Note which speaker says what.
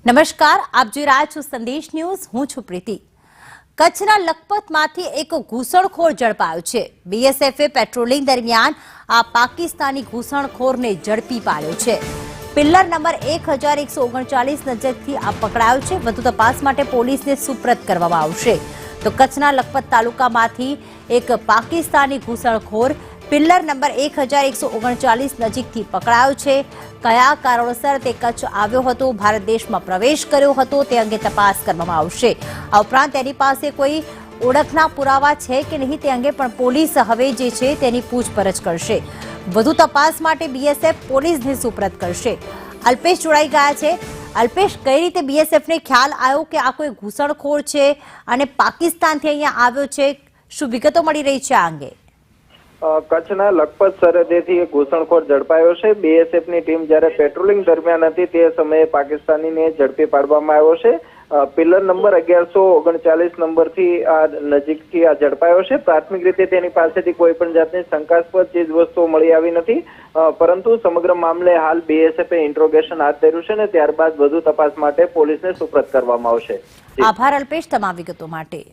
Speaker 1: નમસ્કાર, આપ જોઈ રહ્યા છો સંદેશ ન્યૂઝ. હું છું પ્રીતિ. કચ્છના લખપતમાંથી એક ઘૂસણખોર ઝડપાયો છે. બીએસએફે પેટ્રોલિંગ દરમિયાન આ પાકિસ્તાની ઘૂસણખોરને ઝડપી પાડ્યો છે. પિલ્લર નંબર 1139 નજીકથી આ પકડાયો છે. વધુ તપાસ માટે પોલીસને સુપ્રત કરવામાં આવશે. તો કચ્છના લખપત તાલુકામાંથી એક પાકિસ્તાની ઘૂસણખોર પિલ્લર નંબર 1139 નજીકથી પકડાયો છે. કયા કારણોસર તે કચ્છ આવ્યો હતો, ભારત દેશમાં પ્રવેશ કર્યો હતો, તે અંગે તપાસ કરવામાં આવશે. આ ઉપરાંત તેની પાસે કોઈ ઓળખના પુરાવા છે કે નહીં તે અંગે પણ પોલીસ હવે જે છે તેની પૂછપરછ કરશે. વધુ તપાસ માટે બીએસએફ પોલીસને સુપ્રત કરશે. અલ્પેશ જોડાઈ ગયા છે. અલ્પેશ, કઈ રીતે બીએસએફને ખ્યાલ આવ્યો કે આ કોઈ ઘૂસણખોર છે અને પાકિસ્તાનથી અહીંયા આવ્યો છે? શું વિગતો મળી રહી છે આ અંગે?
Speaker 2: કચ્છના લખપત સરહદેથી એક ઘૂસણખોર ઝડપાયો છે. બીએસએફની ટીમ જ્યારે પેટ્રોલિંગ દરમિયાન હતી તે સમયે પાકિસ્તાનીને ઝડપી પાડવામાં આવ્યો છે. પિલર નંબર 1139 નંબરથી આ નજીકથી આ ઝડપાયો છે. પ્રાથમિક રીતે તેની પાસેથી કોઈ પણ જાતની શંકાસ્પદ ચીજ વસ્તુઓ મળી આવી નથી, પરંતુ સમગ્ર મામલે હાલ બીએસએફે ઇન્ટ્રોગેશન હાથ ધર્યું છે ને ત્યારબાદ વધુ તપાસ માટે પોલીસને સુપ્રત કરવામાં આવશે.
Speaker 1: આભાર અલ્પેશ તમામ વિગતો માટે.